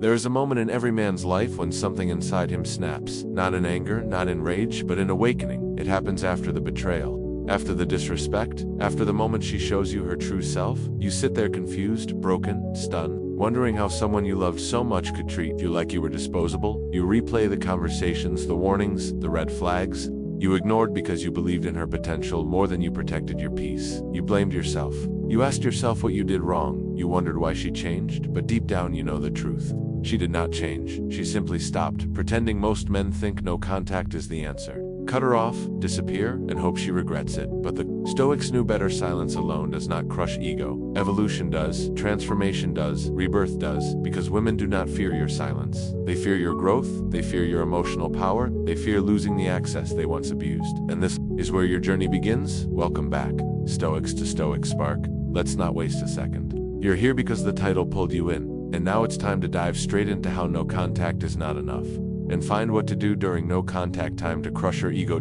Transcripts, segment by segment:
There is a moment in every man's life when something inside him snaps, not in anger, not in rage, but in awakening. It happens after the betrayal, after the disrespect, after the moment she shows you her true self. You sit there confused, broken, stunned, wondering how someone you loved so much could treat you like you were disposable. You replay the conversations, the warnings, the red flags you ignored because you believed in her potential more than you protected your peace. You blamed yourself. You asked yourself what you did wrong. You wondered why she changed, but deep down you know the truth. She did not change. She simply stopped, pretending. Most men think no contact is the answer. Cut her off, disappear, and hope she regrets it. But the Stoics knew better. Silence alone does not crush ego. Evolution does, transformation does, rebirth does, because women do not fear your silence. They fear your growth, they fear your emotional power, they fear losing the access they once abused. And this is where your journey begins. Welcome back, Stoics to Stoic Spark. Let's not waste a second. You're here because the title pulled you in, and now it's time to dive straight into how no contact is not enough, and find what to do during no contact time to crush her ego.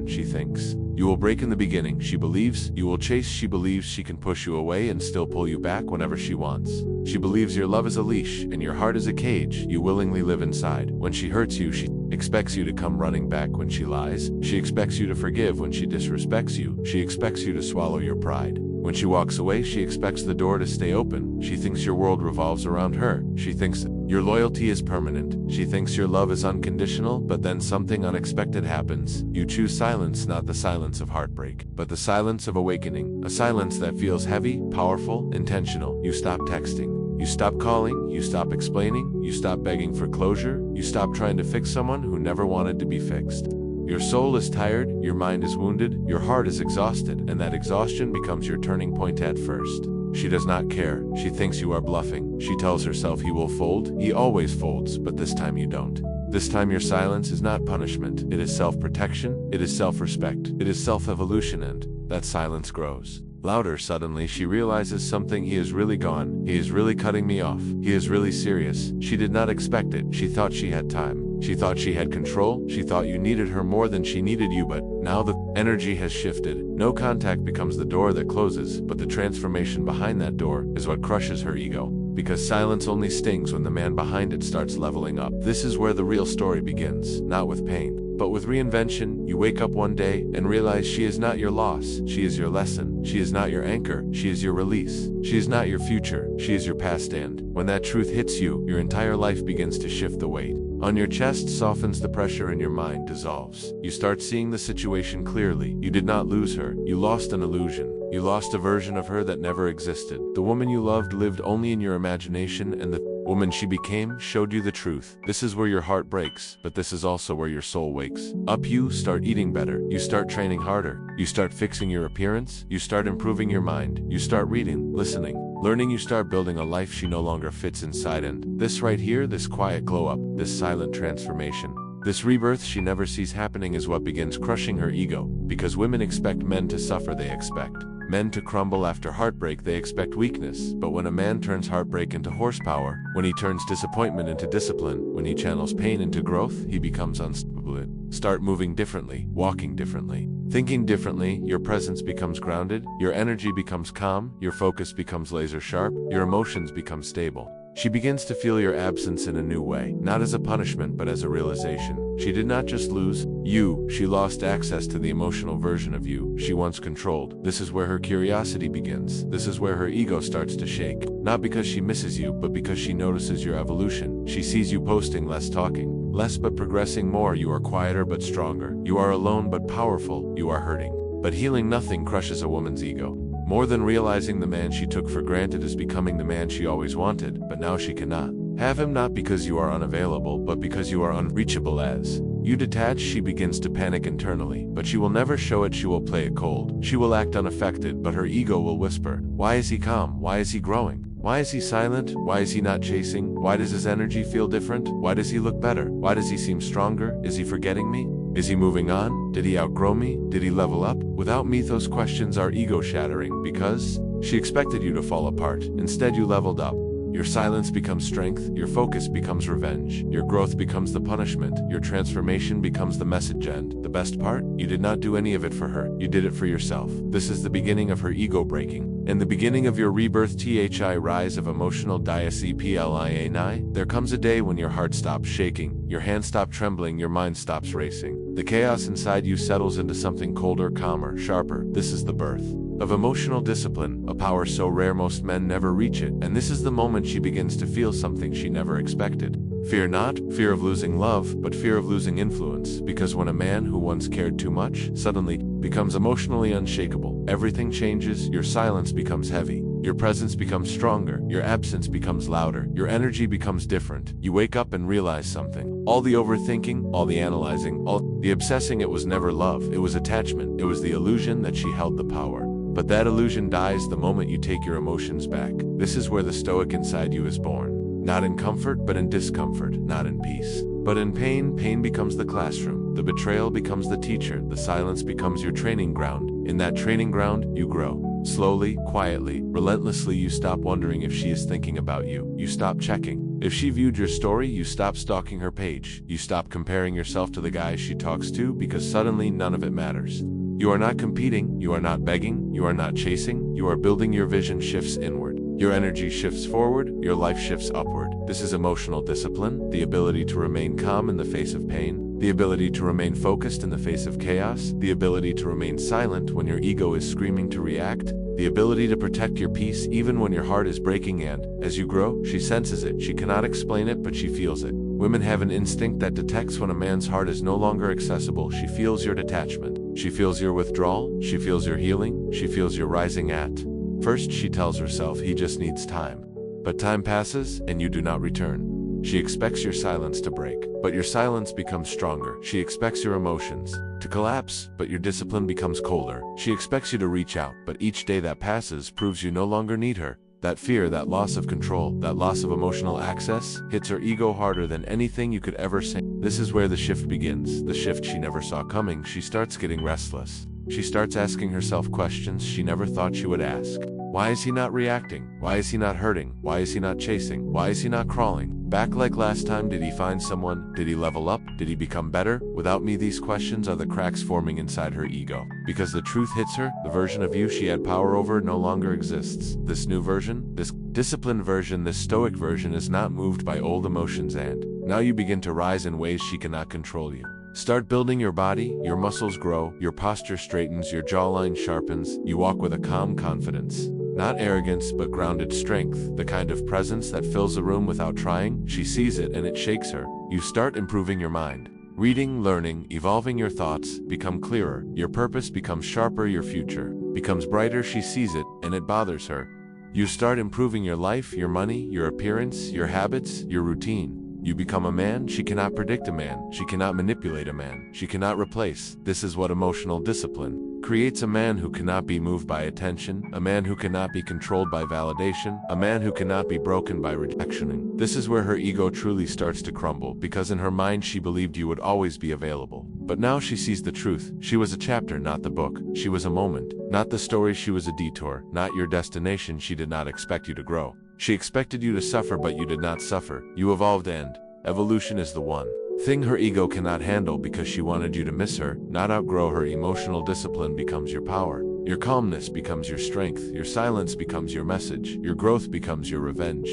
She thinks you will break in the beginning. She believes you will chase. She believes she can push you away and still pull you back whenever she wants. She believes your love is a leash and your heart is a cage you willingly live inside. When she hurts you, she expects you to come running back. When she lies, she expects you to forgive. When she disrespects you, she expects you to swallow your pride. When she walks away, she expects the door to stay open. She thinks your world revolves around her. She thinks your loyalty is permanent. She thinks your love is unconditional, but then something unexpected happens. You choose silence, not the silence of heartbreak, but the silence of awakening. A silence that feels heavy, powerful, intentional. You stop texting. You stop calling. You stop explaining. You stop begging for closure. You stop trying to fix someone who never wanted to be fixed. Your soul is tired, your mind is wounded, your heart is exhausted, and that exhaustion becomes your turning point. At first, she does not care. She thinks you are bluffing. She tells herself he will fold. He always folds, but this time you don't. This time your silence is not punishment. It is self-protection. It is self-respect. It is self-evolution, and that silence grows louder. Suddenly she realizes something. He is really gone. He is really cutting me off. He is really serious. She did not expect it. She thought she had time. She thought she had control. She thought you needed her more than she needed you, but now the energy has shifted. No contact becomes the door that closes, but the transformation behind that door is what crushes her ego. Because silence only stings when the man behind it starts leveling up. This is where the real story begins, not with pain, but with reinvention. You wake up one day and realize she is not your loss. She is your lesson. She is not your anchor. She is your release. She is not your future. She is your past. And when that truth hits you, your entire life begins to shift. The weight on your chest softens, the pressure in your mind dissolves. You start seeing the situation clearly. You did not lose her. You lost an illusion. You lost a version of her that never existed. The woman you loved lived only in your imagination, and the woman she became showed you the truth. This is where your heart breaks, but this is also where your soul wakes up. You start eating better. You start training harder. You start fixing your appearance. You start improving your mind. You start reading, listening, learning. You start building a life she no longer fits inside. And this right here, this quiet glow up, this silent transformation, this rebirth she never sees happening is what begins crushing her ego. Because women expect men to suffer. They expect men to crumble after heartbreak. They expect weakness. But when a man turns heartbreak into horsepower, when he turns disappointment into discipline, when he channels pain into growth, he becomes unstoppable. Start moving differently, walking differently, thinking differently. Your presence becomes grounded, your energy becomes calm, your focus becomes laser sharp, your emotions become stable. She begins to feel your absence in a new way, not as a punishment but as a realization. She did not just lose you, she lost access to the emotional version of you she once controlled. This is where her curiosity begins. This is where her ego starts to shake. Not because she misses you, but because she notices your evolution. She sees you posting less, talking less but progressing more. You are quieter but stronger. You are alone but powerful. You are hurting but healing. Nothing crushes a woman's ego more than realizing the man she took for granted is becoming the man she always wanted, but now she cannot have him. Not because you are unavailable, but because you are unreachable. As you detach, she begins to panic internally, but she will never show it. She will play it cold. She will act unaffected, but her ego will whisper, "Why is he calm? Why is he growing? Why is he silent? Why is he not chasing? Why does his energy feel different? Why does he look better? Why does he seem stronger? Is he forgetting me? Is he moving on? Did he outgrow me? Did he level up?" Without me, those questions are ego-shattering because she expected you to fall apart. Instead, you leveled up. Your silence becomes strength, your focus becomes revenge, your growth becomes the punishment, your transformation becomes the message. And the best part? You did not do any of it for her, you did it for yourself. This is the beginning of her ego breaking, and the beginning of your rebirth. Rise of emotional discipline. There comes a day when your heart stops shaking, your hands stop trembling, your mind stops racing. The chaos inside you settles into something colder, calmer, sharper. This is the birth of emotional discipline, a power so rare most men never reach it, and this is the moment she begins to feel something she never expected. Fear not fear of losing love, but fear of losing influence, because when a man who once cared too much suddenly becomes emotionally unshakable, everything changes. Your silence becomes heavy, your presence becomes stronger, your absence becomes louder, your energy becomes different. You wake up and realize something. All the overthinking, all the analyzing, all the obsessing, it was never love, it was attachment, it was the illusion that she held the power. But that illusion dies the moment you take your emotions back. This is where the Stoic inside you is born. Not in comfort, but in discomfort. Not in peace, but in pain. Pain becomes the classroom. The betrayal becomes the teacher. The silence becomes your training ground. In that training ground, you grow. Slowly, quietly, relentlessly. You stop wondering if she is thinking about you. You stop checking if she viewed your story. You stop stalking her page. You stop comparing yourself to the guys she talks to, because suddenly none of it matters. You are not competing, you are not begging, you are not chasing, you are building. Your vision shifts inward, your energy shifts forward, your life shifts upward. This is emotional discipline, the ability to remain calm in the face of pain, the ability to remain focused in the face of chaos, the ability to remain silent when your ego is screaming to react, the ability to protect your peace even when your heart is breaking. And as you grow, she senses it. She cannot explain it, but she feels it. Women have an instinct that detects when a man's heart is no longer accessible. She feels your detachment. She feels your withdrawal. She feels your healing. She feels your rising. At first, she tells herself he just needs time. But time passes, and you do not return. She expects your silence to break, but your silence becomes stronger. She expects your emotions to collapse, but your discipline becomes colder. She expects you to reach out, but each day that passes proves you no longer need her. That fear, that loss of control, that loss of emotional access hits her ego harder than anything you could ever say. This is where the shift begins, the shift she never saw coming. She starts getting restless. She starts asking herself questions she never thought she would ask. Why is he not reacting? Why is he not hurting? Why is he not chasing? Why is he not crawling back like last time? Did he find someone? Did he level up? Did he become better? Without me, these questions are the cracks forming inside her ego. Because the truth hits her, the version of you she had power over no longer exists. This new version, this disciplined version, this stoic version is not moved by old emotions, and now you begin to rise in ways she cannot control you. Start building your body, your muscles grow, your posture straightens, your jawline sharpens, you walk with a calm confidence. Not arrogance, but grounded strength, the kind of presence that fills a room without trying. She sees it and it shakes her. You start improving your mind. Reading, learning, evolving. Your thoughts become clearer, your purpose becomes sharper, your future becomes brighter. She sees it and it bothers her. You start improving your life, your money, your appearance, your habits, your routine. You become a man. She cannot predict a man. She cannot manipulate a man. She cannot replace. This is what emotional discipline creates: a man who cannot be moved by attention, a man who cannot be controlled by validation, a man who cannot be broken by rejection. This is where her ego truly starts to crumble, because in her mind she believed you would always be available. But now she sees the truth. She was a chapter, not the book. She was a moment, not the story. She was a detour, not your destination. She did not expect you to grow. She expected you to suffer, but you did not suffer. You evolved, and evolution is the one thing her ego cannot handle, because she wanted you to miss her, not outgrow her. Emotional discipline becomes your power. Your calmness becomes your strength. Your silence becomes your message. Your growth becomes your revenge.